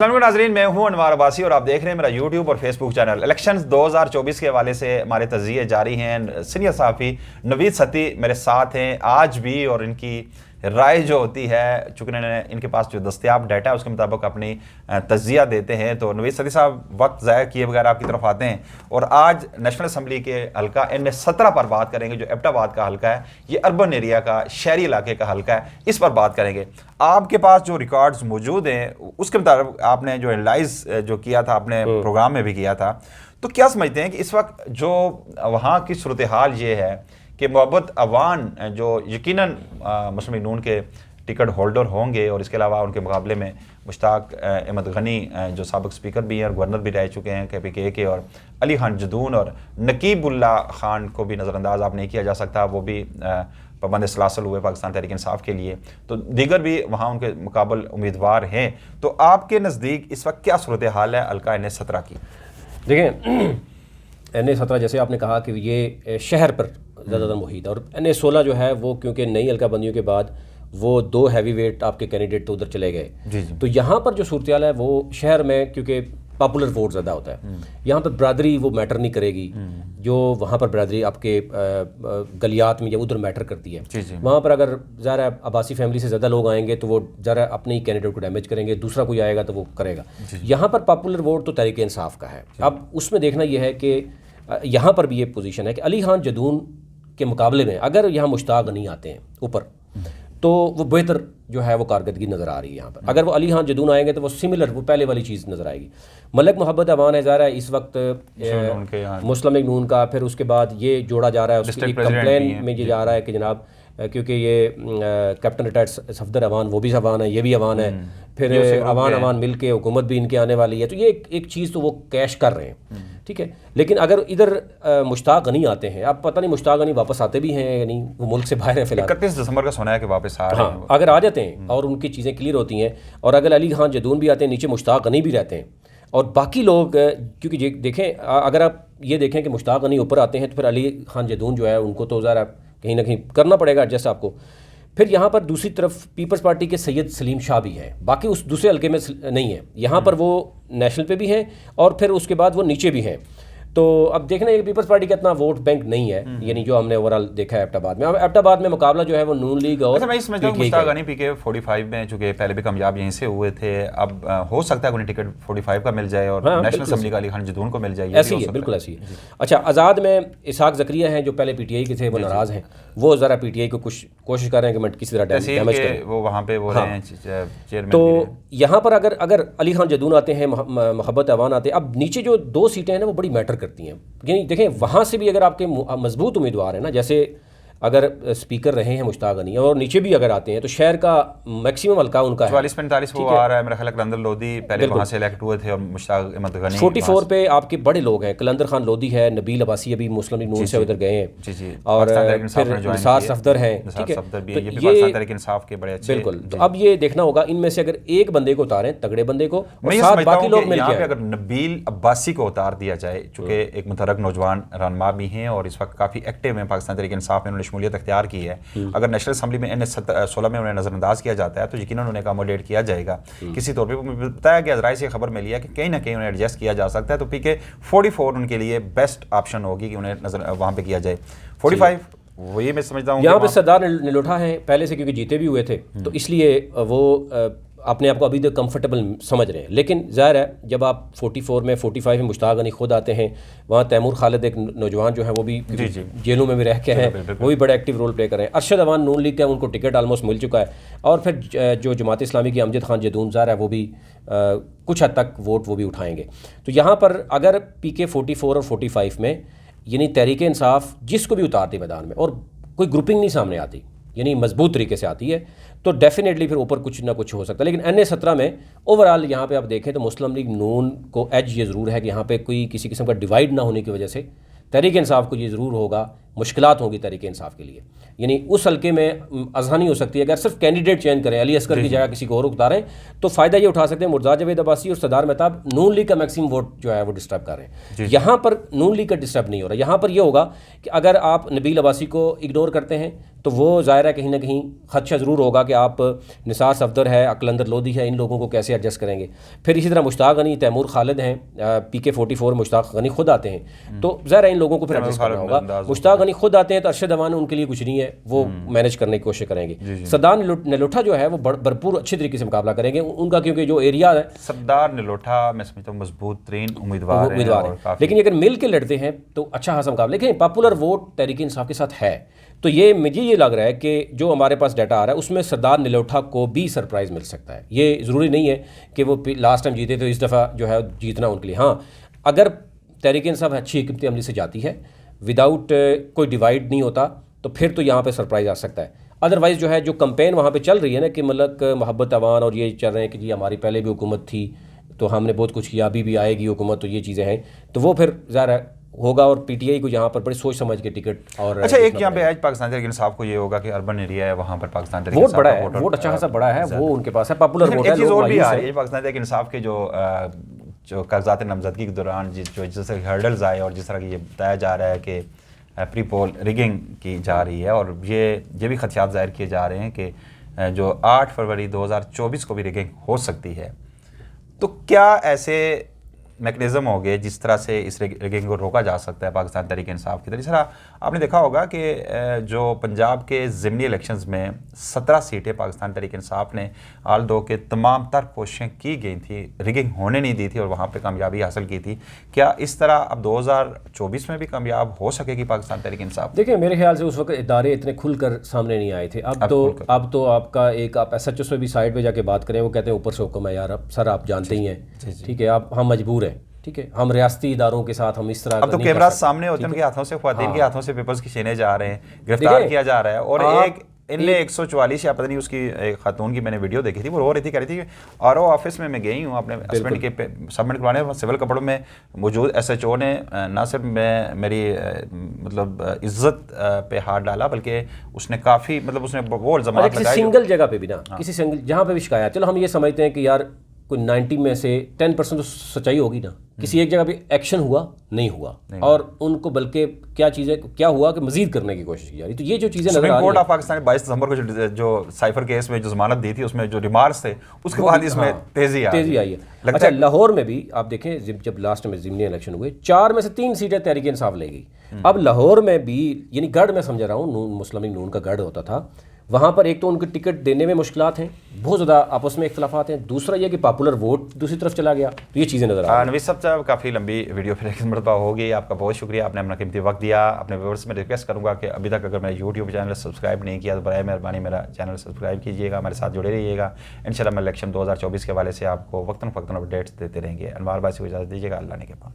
नाजरीन, मैं हूं अनवार अब्बासी और आप देख रहे हैं मेरा यूट्यूब और फेसबुक चैनल। इलेक्शंस 2024 के हवाले से हमारे तज़किये जारी हैं। सीनियर सहाफ़ी नवीद सती मेरे साथ हैं आज भी, और इनकी राय जो होती है, चूँकि इनके पास जो दस्तियाब डाटा है उसके मुताबिक अपनी तज़किया देते हैं। तो नवीद सती साहब, वक्त ज़ाया किए बगैर आपकी तरफ आते हैं और आज नेशनल असम्बली के हल्का NA-17 पर बात करेंगे, जो एबटाबाद का हल्का है। ये अर्बन एरिया का, शहरी इलाके का हल्का है, इस पर बात करेंगे। आपके पास जो रिकॉर्ड्स मौजूद हैं उसके मुताबिक आपने जो एनालाइज जो किया था, अपने प्रोग्राम में भी किया था, तो क्या समझते हैं कि इस वक्त जो वहाँ की सूरत हाल ये है कि मोहब्बत अवान जो यकीनन मुस्लिम लीग नून के टिकट होल्डर होंगे, और इसके अलावा उनके मुकाबले में मुश्ताक अहमद गनी जो साबिक स्पीकर भी हैं और गवर्नर भी रह चुके हैं KPK के, और अली खान जदून और नकीबुल्ला खान को भी नज़रअंदाज आप नहीं किया जा सकता, वो भी पाबंद सलासल हुए पाकिस्तान तहरीक इंसाफ के लिए। तो दीगर भी वहाँ उनके मुकाबल उम्मीदवार हैं। तो आपके नज़दीक इस वक्त क्या सूरत हाल है हल्का NA-17 की? देखें, NA-17 जैसे आपने कहा कि ये शहर पर ज़्यादातर मुहित है, और NA-16 जो है वो क्योंकि नई हल्का बंदियों के बाद वो 2 हैवी वेट आपके कैंडिडेट तो उधर चले गए। जी। तो यहाँ पर जो सूरत हाल है वो शहर में, क्योंकि पॉपुलर वोट ज़्यादा होता है, यहाँ पर बरादरी वो मैटर नहीं करेगी। जो वहाँ पर बरादरी आपके गलियात में या उधर मैटर करती है। वहाँ पर अगर ज़रा अब्बासी फैमिली से ज़्यादा लोग आएंगे तो वो ज़रा अपने ही कैंडिडेट को डैमेज करेंगे, दूसरा कोई आएगा तो वो करेगा। यहाँ पर पॉपुलर वोट तो तहरीक इंसाफ का है। अब उसमें देखना यह है कि यहाँ पर भी ये पोजीशन है कि अली खान जदून के मुकाबले में अगर यहाँ मुश्ताक गनी आते हैं ऊपर, तो वो बेहतर जो है वो कारकर्दगी नज़र आ रही है यहाँ पर। अगर वो अली खान जदून आएंगे तो वो सिमिलर, वो पहले वाली चीज़ नज़र आएगी। मलक मोहब्बत अवान है ज़ाहिर है इस वक्त मुस्लिम लीग नून का, फिर उसके बाद ये जोड़ा जा रहा है, उसकी कंप्लेन में ये जा रहा है कि जनाब क्योंकि ये कैप्टन रिटायर्ड सफदर अवान, वो भी अवान है, ये भी अवान है, फिर अवान मिल के हुकूमत भी इनके आने वाली है। तो ये एक चीज़ तो वो कैश कर रहे हैं, ठीक है। लेकिन अगर इधर मुश्ताक गनी आते हैं, अब पता नहीं मुश्ताक गनी वापस आते भी हैं या नहीं, वो मुल्क से बाहर है फिलहाल। 31 दिसंबर का सुना है कि वापस आ रहे हैं। अगर आ जाते हैं और उनकी चीज़ें क्लियर होती हैं, और अगर अली खान जदून भी आते हैं, नीचे मुश्ताक गनी भी रहते हैं, और बाकी लोग, क्योंकि देखें, अगर आप ये देखें कि मुश्ताक गनी ऊपर आते हैं तो फिर अली खान जदून जो है उनको तो ज़रा कहीं ना कहीं करना पड़ेगा एडजस्ट आपको। फिर यहाँ पर दूसरी तरफ पीपल्स पार्टी के सैयद सलीम शाह भी हैं, बाकी उस दूसरे हल्के में नहीं है। यहाँ पर वो नेशनल पे भी हैं और फिर उसके बाद वो नीचे भी हैं। तो अब देखना है कि पीपल्स पार्टी का इतना वोट बैंक नहीं है, यानी जो हमने ओवरऑल देखा है एबटाबाद में। अब एबटाबाद में मुकाबला जो है वो नून लीग और मैं समझता हूँ मुश्ताक गनी PK 45 में, चूँकि पहले भी कामयाब यहीं से हुए थे, अब हो सकता है उन्हें टिकट 45 का मिल जाए और नेशनल असम्बली का अली खान जदून को मिल जाए। ऐसी है, बिल्कुल ऐसी है। अच्छा, आज़ाद में इसहाक ज़करिया हैं जो पहले PTI के थे, वो नाराज़ हैं, वो ज़रा PTI को कुछ कोशिश कर रहे हैं कि मैं किसी तरह डैमेज करें, वो वहाँ पे वो रहे हैं चेयरमैन। तो यहाँ पर अगर अली खान जदून आते हैं, मोहब्बत अवान आते हैं, अब नीचे जो 2 सीटें हैं ना वो बड़ी मैटर करती हैं। यानी देखें, वहाँ से भी अगर आपके मजबूत उम्मीदवार हैं ना, जैसे अगर स्पीकर रहे हैं मुश्ताक गनी और नीचे भी अगर आते हैं तो शहर का मैक्सिमम हल्का उनका 44-45 वो आ रहा है। मेरा ख्याल है कलंदर लोधी पहले वहाँ से इलेक्ट हुए थे और मुश्ताक अहमद गनी 44 पे आपके बड़े लोग हैं। कलंदर खान लोधी है, नबील अब्बासी अभी मुस्लिम लीग नून से उधर गए हैं, और फिर निसार सफदर हैं, ठीक है। बिल्कुल, तो अब ये देखना होगा इनमें से अगर एक बंदे को उतारें, तगड़े बंदे को, और बाकी लोग मिल के अगर नबील अब्बासी को उतार दिया जाए, चूँकि एक मुतहर्रिक नौजवान रहनुमा भी हैं और इस वक्त काफ़ी एक्टिव हैं पाकिस्तान तहरीक इंसाफ में, शमूलियत अख्तियार की है। अगर नेशनल असम्बली में NA-16 में उन्हें नजरअंदाज किया जाता है तो यकीनन उन्हें अकोमोडेट किया जाएगा किसी तौर पे। बताया गया, ज़राए से खबर मिली है कि कहीं ना कहीं उन्हें एडजस्ट किया जा सकता है। तो PK 44 उनके लिए बेस्ट ऑप्शन होगी कि उन्हें नजर वहाँ पे किया जाए। 45 वही मैं समझता हूँ यहाँ पे सरदार निलोठा हैं पहले से, क्योंकि जीते भी हुए थे, तो इसलिए वो अपने आप को अभी तक कंफर्टेबल समझ रहे हैं। लेकिन ज़ाहिर है जब आप 44 में 45 में मुश्ताक गनी खुद आते हैं, वहाँ तैमूर खालिद एक नौजवान जो है वो भी जेलों में भी रह के हैं, वो भी बड़ा एक्टिव रोल प्ले कर रहे हैं। अरशद अवान नून लीग का, उनको टिकट ऑलमोस्ट मिल चुका है, और फिर जो जमात इस्लामी की अमजद खान जदून ज़ाहिर है वो भी कुछ हद तक वोट वो भी उठाएंगे। तो यहाँ पर अगर PK 44 और 45 में यानी तहरीक इंसाफ जिसको भी उतारती मैदान में और कोई ग्रुपिंग नहीं सामने आती, यानी मजबूत तरीके से आती है, तो डेफिनेटली फिर ऊपर कुछ ना कुछ हो सकता है। लेकिन NA-17 में ओवरऑल यहाँ पे आप देखें तो मुस्लिम लीग नून को एज ये ज़रूर है कि यहाँ पे कोई किसी किस्म का डिवाइड ना होने की वजह से तहरीक इंसाफ को ये ज़रूर होगा मुश्किलात होंगी तहरीक इंसाफ के लिए। यानी उस हल्के में आसानी हो सकती है अगर सिर्फ कैंडिडेट चेंज करें, अली असगर की जगह किसी को और उतारें तो फ़ायदा ये उठा सकते हैं मुर्तज़ा जावेद अब्बासी और सरदार मेहताब नून लीग का मैक्सिमम वोट जो है वो डिस्टर्ब कर रहे हैं। यहाँ पर नून लीग का डिस्टर्ब नहीं हो रहा। यहाँ पर यह होगा कि अगर आप नबील अब्बासी को इग्नोर करते हैं तो वो ज़ाहिर है कहीं ना कहीं खदशा ज़रूर होगा कि आप निसार सफदर है, अकलंदर लोधी है, इन लोगों को कैसे एडजस्ट करेंगे। फिर इसी तरह मुश्ताक गनी, तैमूर खालिद हैं, PK-44 मुश्ताक गनी खुद आते हैं, तो ज़ाहिर है इन लोगों को फिर एडजस्ट करना होगा। मुश्ताक गनी खुद आते हैं तो अरशद अवान उनके लिए कुछ नहीं है, वो मैनेज करने की कोशिश करेंगे। सरदार निलोठा जो है वो भरपूर अच्छे तरीके से मुकाबला करेंगे उनका, क्योंकि जो एरिया है सरदार निलोठा मैं समझता हूँ मजबूत तरीन उम्मीदवार है, लेकिन अगर मिल के लड़ते हैं तो अच्छा खासा मुकाबला। लेकिन पॉपुलर वोट तहरीक इंसाफ के साथ है, तो ये मुझे ये लग रहा है कि जो हमारे पास डाटा आ रहा है उसमें सरदार निलोठा को भी सरप्राइज़ मिल सकता है। ये ज़रूरी नहीं है कि वो लास्ट टाइम जीते तो इस दफ़ा जो है जीतना उनके लिए। हाँ, अगर तहरीक इंसाफ अच्छी हिकमत अमली से जाती है, विदाउट कोई डिवाइड नहीं होता, तो फिर तो यहाँ पे सरप्राइज़ आ सकता है। अदरवाइज़ जो है जो कैंपेन वहाँ पे चल रही है ना कि मलक मोहब्बत अवान और ये चल रहे हैं कि जी हमारी पहले भी हुकूमत थी तो हमने बहुत कुछ किया, अभी भी आएगी हुकूमत, तो ये चीज़ें हैं, तो वो फिर ज़्यादा होगा। और PTI को यहाँ पर बड़ी सोच समझ के टिकट और अच्छा एक यहाँ पे आज पाकिस्तान तहरीक इंसाफ को ये होगा कि अर्बन एरिया है वहाँ पर पाकिस्तान तहरीक वोट बड़ा है, वोट अच्छा खासा बड़ा है, वो उनके पास है, पॉपुलर वोट है। एक चीज़ और भी आ रही है पाकिस्तान तहरीक इंसाफ के जो कागजात नामजदगी के दौरान जिस तरह के हर्डल्स आए और जिस तरह की ये बताया जा रहा है कि प्री पोल रिगिंग की जा रही है, और ये भी खदशात ज़ाहिर किए जा रहे हैं कि जो 8 फरवरी 2024 को भी रिगिंग हो सकती है। तो क्या ऐसे मैकेनिज़्म हो गए जिस तरह से इस रिगिंग को रोका जा सकता है पाकिस्तान तहरीक इंसाफ की तरह? इस तरह आपने देखा होगा कि जो पंजाब के ज़िमनी इलेक्शंस में 17 सीटें पाकिस्तान तहरीक इंसाफ ने आल दो के तमाम तर कोशिशें की गई थी, रिगिंग होने नहीं दी थी और वहाँ पे कामयाबी हासिल की थी। क्या इस तरह अब 2024 में भी कामयाब हो सकेगी पाकिस्तान तहरीक इंसाफ? देखिए मेरे ख्याल से उस वक्त इदारे इतने खुलकर सामने नहीं आए थे। अब तो आपका एक आप SHO से भी साइड पर जाके बात करें, वो कहते हैं ऊपर से हुक्म है यार, अब सर आप जानते ही हैं, ठीक है, आप हम मजबूर हैं, ठीक है, हम रियासती इदारों के साथ हम इस तरह अब तो कैमरा सामने होते हैं, उनके हाथों से ख्वातीन के हाथों से पेपर्स खींचे जा रहे हैं, गिरफ्तार किया जा रहा है। और एक इनने 144 या पता नहीं उसकी एक खातून की मैंने वीडियो देखी थी, वो रो रही थी, कह रही थी कि RO ऑफिस में मैं गई हूँ अपने हस्बैंड के सबमिट करवाने, सिविल कपड़ों में मौजूद SHO ने ना सिर्फ मेरी मतलब इज्जत पे हाथ डाला बल्कि उसने काफ़ी मतलब उसने वो ज़मानत लगाई। सिंगल जगह पे भी ना, किसी सिंगल जहाँ पे भी शिकायत, चलो हम ये समझते हैं कि यार कोई 90 में से 10% तो सच्चाई होगी ना, किसी एक जगह पे एक्शन हुआ नहीं हुआ, और उनको बल्कि क्या चीज़ें क्या हुआ कि मजीद करने की कोशिश की जा रही। तो ये जो चीज़ें नजर आ रही है, कोर्ट ऑफ पाकिस्तान ने 22 दिसंबर को जो साइफर केस में जो जमानत दी थी उसमें जो रिमार्क्स थे उसके बाद इसमें तेजी आई है। अच्छा, लाहौर में भी आप देखें जब लास्ट में ज़िमनी इलेक्शन हुए 4 में से 3 सीटें तहरीक इंसाफ ले गई। अब लाहौर में भी यानी गढ़ में समझ रहा हूँ, मुस्लिम लीग नून का गढ़ होता था, वहाँ पर एक तो उनके टिकट देने में मुश्किलात हैं, बहुत ज़्यादा आपस में इख्तलाफात हैं, दूसरा ये कि पॉपुलर वोट दूसरी तरफ चला गया, तो ये चीज़ें नजर आ रही हैं। नवीद साहब काफ़ी लंबी वीडियो फिर एक मरतबा होगी, आपका बहुत शुक्रिया, आपने अपना कीमती वक्त दिया। अपने व्यूअर्स में रिक्वेस्ट करूँगा कि अभी तक अगर मेरा YouTube चैनल सब्सक्राइब नहीं किया तो बराए मेहरबानी मेरा चैनल सब्सक्राइब कीजिएगा, हमारे साथ जुड़े रहिएगा। इंशाल्लाह मैं इलेक्शन 2024 के हवाले से आपको वक्तन फ़क्तन अपडेट्स देते रहेंगे। अनवार बासी को इजाज़त दीजिएगा, अल्लाह ने के पास।